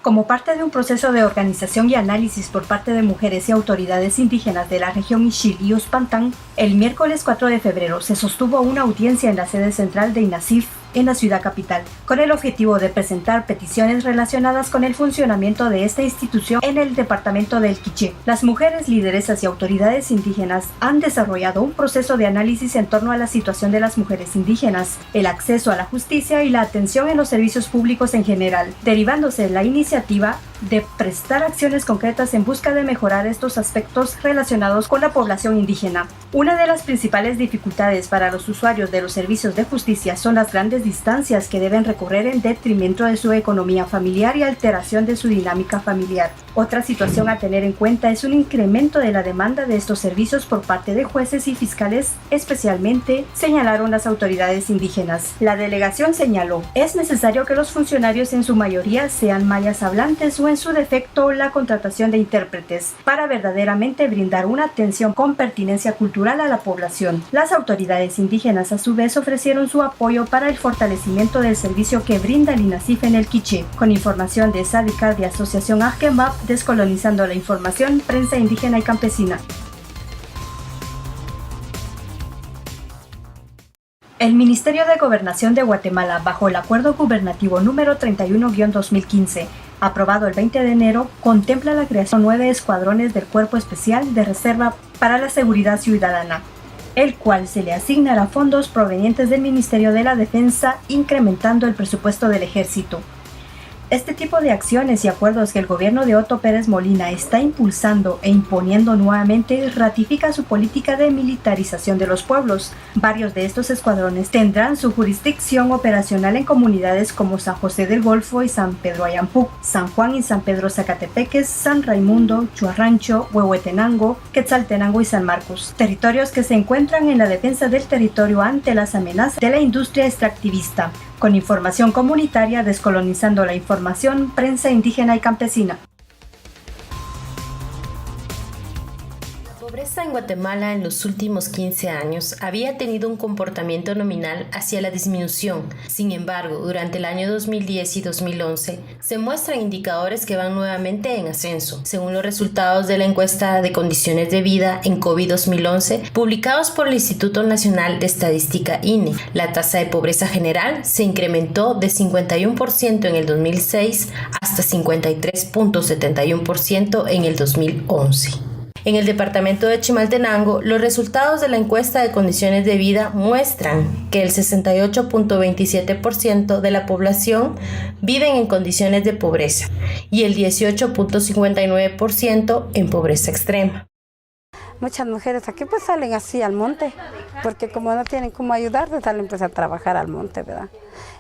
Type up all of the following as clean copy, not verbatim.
Como parte de un proceso de organización y análisis por parte de mujeres y autoridades indígenas de la región Ixil y Uspantán, el miércoles 4 de febrero se sostuvo una audiencia en la sede central de INASIF en la ciudad capital, con el objetivo de presentar peticiones relacionadas con el funcionamiento de esta institución en el departamento del Quiché. Las mujeres, lideresas y autoridades indígenas han desarrollado un proceso de análisis en torno a la situación de las mujeres indígenas, el acceso a la justicia y la atención en los servicios públicos en general, derivándose de la iniciativa de prestar acciones concretas en busca de mejorar estos aspectos relacionados con la población indígena. Una de las principales dificultades para los usuarios de los servicios de justicia son las grandes distancias que deben recorrer en detrimento de su economía familiar y alteración de su dinámica familiar. Otra situación a tener en cuenta es un incremento de la demanda de estos servicios por parte de jueces y fiscales, especialmente, señalaron las autoridades indígenas. La delegación señaló, es necesario que los funcionarios en su mayoría sean mayas hablantes o en su defecto la contratación de intérpretes para verdaderamente brindar una atención con pertinencia cultural a la población. Las autoridades indígenas a su vez ofrecieron su apoyo para el fortalecimiento del servicio que brinda el INASIF en el Quiché. Con información de Sadicar de Asociación Ajkemap, descolonizando la información, prensa indígena y campesina. El Ministerio de Gobernación de Guatemala, bajo el Acuerdo Gubernativo número 31-2015, aprobado el 20 de enero, contempla la creación de 9 escuadrones del Cuerpo Especial de Reserva para la Seguridad Ciudadana, el cual se le asignará fondos provenientes del Ministerio de la Defensa, incrementando el presupuesto del Ejército. Este tipo de acciones y acuerdos que el gobierno de Otto Pérez Molina está impulsando e imponiendo nuevamente ratifica su política de militarización de los pueblos. Varios de estos escuadrones tendrán su jurisdicción operacional en comunidades como San José del Golfo y San Pedro Ayampuc, San Juan y San Pedro Zacatepeques, San Raimundo, Chuarrancho, Huehuetenango, Quetzaltenango y San Marcos, territorios que se encuentran en la defensa del territorio ante las amenazas de la industria extractivista. Con información comunitaria, descolonizando la información, prensa indígena y campesina. La pobreza en Guatemala en los últimos 15 años había tenido un comportamiento nominal hacia la disminución. Sin embargo, durante el año 2010 y 2011 se muestran indicadores que van nuevamente en ascenso. Según los resultados de la encuesta de condiciones de vida en COVID 2011, publicados por el Instituto Nacional de Estadística INE, la tasa de pobreza general se incrementó de 51% en el 2006 hasta 53.71% en el 2011. En el departamento de Chimaltenango, los resultados de la encuesta de condiciones de vida muestran que el 68.27% de la población viven en condiciones de pobreza y el 18.59% en pobreza extrema. Muchas mujeres aquí pues salen así al monte, porque como no tienen cómo ayudarles, salen pues a trabajar al monte, ¿verdad?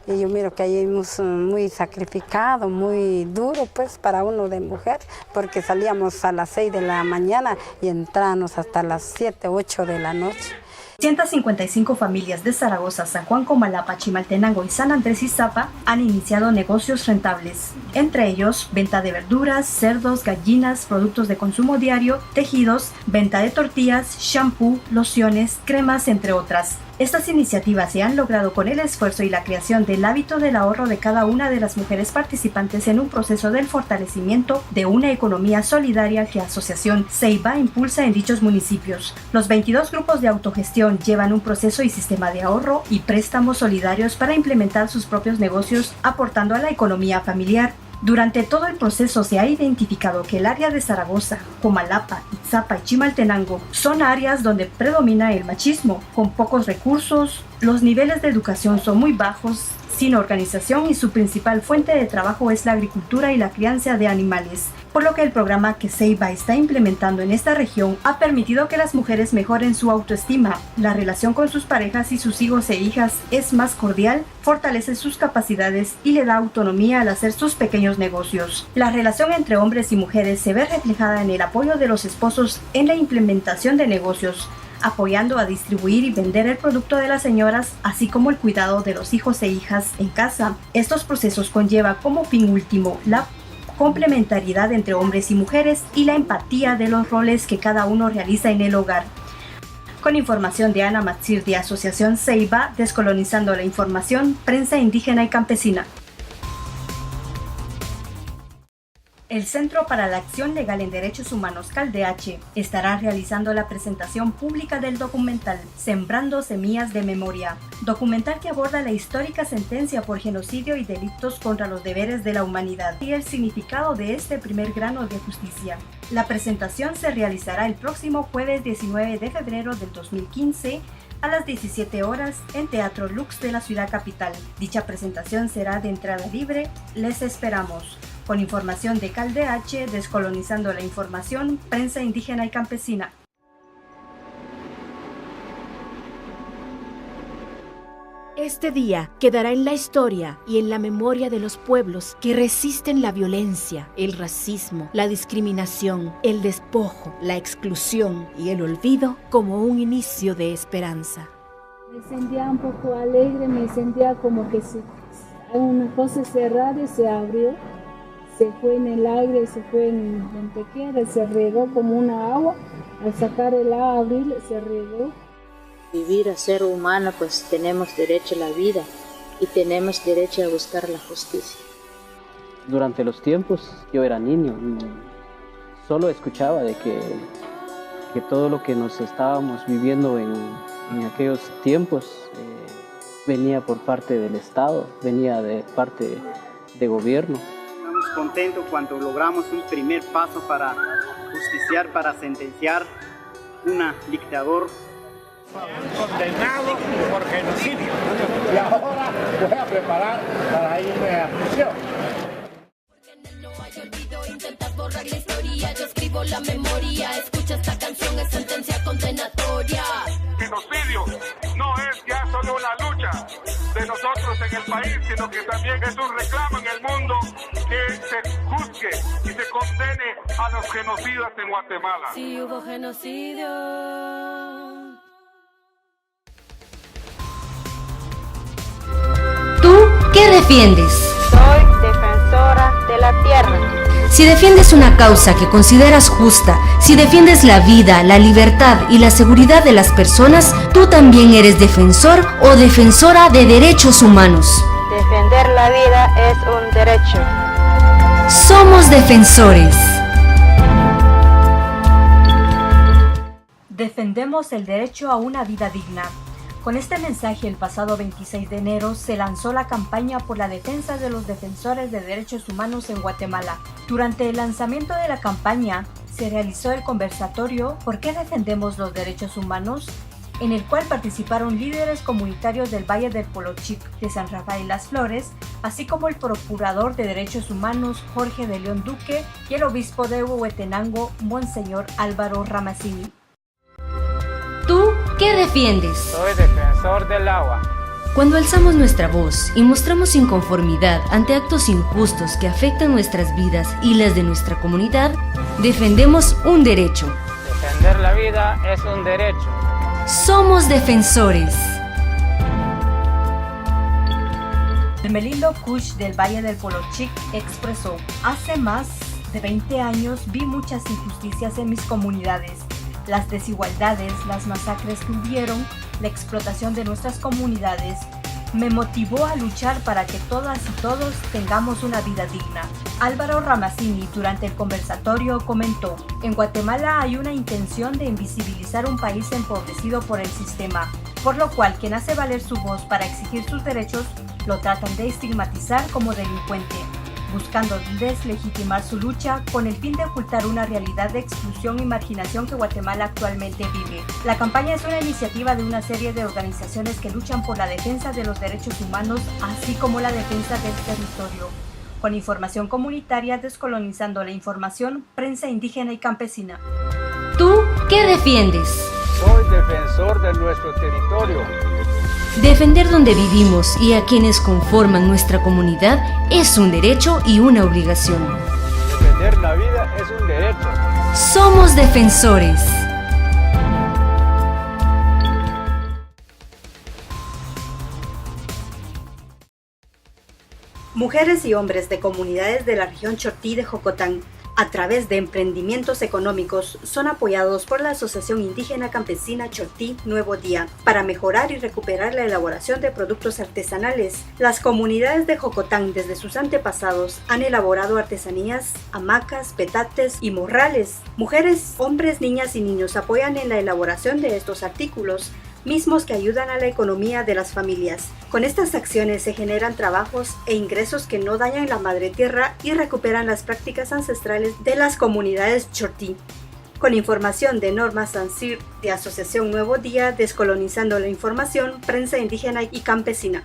Y yo miro que ahí es muy sacrificado, muy duro pues para uno de mujer, porque salíamos a las 6 de la mañana y entrábamos hasta las 7, 8 de la noche. 155 familias de Zaragoza, San Juan Comalapa, Chimaltenango y San Andrés Izapa han iniciado negocios rentables, entre ellos venta de verduras, cerdos, gallinas, productos de consumo diario, tejidos, venta de tortillas, shampoo, lociones, cremas, entre otras. Estas iniciativas se han logrado con el esfuerzo y la creación del hábito del ahorro de cada una de las mujeres participantes en un proceso del fortalecimiento de una economía solidaria que Asociación Ceiba impulsa en dichos municipios. Los 22 grupos de autogestión llevan un proceso y sistema de ahorro y préstamos solidarios para implementar sus propios negocios, aportando a la economía familiar. Durante todo el proceso se ha identificado que el área de Zaragoza, Comalapa, Izapa y Chimaltenango son áreas donde predomina el machismo. Con pocos recursos, los niveles de educación son muy bajos, sin organización y su principal fuente de trabajo es la agricultura y la crianza de animales, por lo que el programa que Ceiba está implementando en esta región ha permitido que las mujeres mejoren su autoestima, la relación con sus parejas y sus hijos e hijas es más cordial, fortalece sus capacidades y le da autonomía al hacer sus pequeños negocios. La relación entre hombres y mujeres se ve reflejada en el apoyo de los esposos en la implementación de negocios, apoyando a distribuir y vender el producto de las señoras, así como el cuidado de los hijos e hijas en casa. Estos procesos conllevan como fin último la complementariedad entre hombres y mujeres y la empatía de los roles que cada uno realiza en el hogar. Con información de Ana Matsir de Asociación Ceiba, descolonizando la información, prensa indígena y campesina. El Centro para la Acción Legal en Derechos Humanos CALDH estará realizando la presentación pública del documental Sembrando Semillas de Memoria, documental que aborda la histórica sentencia por genocidio y delitos contra los deberes de la humanidad y el significado de este primer grano de justicia. La presentación se realizará el próximo jueves 19 de febrero del 2015 a las 17 horas en Teatro Lux de la ciudad capital. Dicha presentación será de entrada libre. Les esperamos. Con información de CALDH, descolonizando la información, prensa indígena y campesina. Este día quedará en la historia y en la memoria de los pueblos que resisten la violencia, el racismo, la discriminación, el despojo, la exclusión y el olvido como un inicio de esperanza. Me sentía un poco alegre, me sentía como que una cosa cerrada y se abrió. Se fue en el aire, se fue en donde quiera, se regó como una agua. Al sacar el agua, abrir, se regó. Vivir a ser humano, pues tenemos derecho a la vida y tenemos derecho a buscar la justicia. Durante los tiempos yo era niño y solo escuchaba de que todo lo que nos estábamos viviendo en aquellos tiempos venía por parte del Estado, venía de parte de gobierno. Contento cuando logramos un primer paso para justiciar, para sentenciar un dictador condenado por genocidio. Y ahora voy a preparar para irme a prisión. No hay olvido, intentas borrar la historia, yo escribo la memoria, escucha esta canción, es sentencia condenatoria. Genocidio no es ya solo una lucha de nosotros en el país, sino que también es un reclamo en el mundo que se juzgue y se condene a los genocidas en Guatemala. Si hubo genocidio. ¿Tú qué defiendes? Soy defensora de la tierra. Si defiendes una causa que consideras justa, si defiendes la vida, la libertad y la seguridad de las personas, tú también eres defensor o defensora de derechos humanos. Defender la vida es un derecho. Somos defensores. Defendemos el derecho a una vida digna. Con este mensaje, el pasado 26 de enero se lanzó la campaña por la defensa de los defensores de derechos humanos en Guatemala. Durante el lanzamiento de la campaña, se realizó el conversatorio ¿Por qué defendemos los derechos humanos?, en el cual participaron líderes comunitarios del Valle del Polochic, de San Rafael Las Flores, así como el procurador de derechos humanos Jorge de León Duque y el obispo de Huehuetenango, Monseñor Álvaro Ramazzini. ¿Tú qué defiendes? Soy defensor del agua. Cuando alzamos nuestra voz y mostramos inconformidad ante actos injustos que afectan nuestras vidas y las de nuestra comunidad, defendemos un derecho. Defender la vida es un derecho. Somos defensores. Hermelindo Kush del Valle del Polochic expresó: hace más de 20 años vi muchas injusticias en mis comunidades. Las desigualdades, las masacres que hubieron, la explotación de nuestras comunidades, me motivó a luchar para que todas y todos tengamos una vida digna. Álvaro Ramazzini, durante el conversatorio, comentó: en Guatemala hay una intención de invisibilizar un país empobrecido por el sistema, por lo cual quien hace valer su voz para exigir sus derechos lo tratan de estigmatizar como delincuente, buscando deslegitimar su lucha con el fin de ocultar una realidad de exclusión y marginación que Guatemala actualmente vive. La campaña es una iniciativa de una serie de organizaciones que luchan por la defensa de los derechos humanos, así como la defensa del territorio. Con información comunitaria, descolonizando la información, prensa indígena y campesina. ¿Tú qué defiendes? Soy defensor de nuestro territorio. Defender donde vivimos y a quienes conforman nuestra comunidad es un derecho y una obligación. Defender la vida es un derecho. Somos defensores. Mujeres y hombres de comunidades de la región Chortí de Jocotán a través de emprendimientos económicos, son apoyados por la Asociación Indígena Campesina Chortí Nuevo Día para mejorar y recuperar la elaboración de productos artesanales. Las comunidades de Jocotán desde sus antepasados han elaborado artesanías, hamacas, petates y morrales. Mujeres, hombres, niñas y niños apoyan en la elaboración de estos artículos, mismos que ayudan a la economía de las familias. Con estas acciones se generan trabajos e ingresos que no dañan la madre tierra y recuperan las prácticas ancestrales de las comunidades chortí. Con información de Norma Sancir de Asociación Nuevo Día, descolonizando la información, prensa indígena y campesina.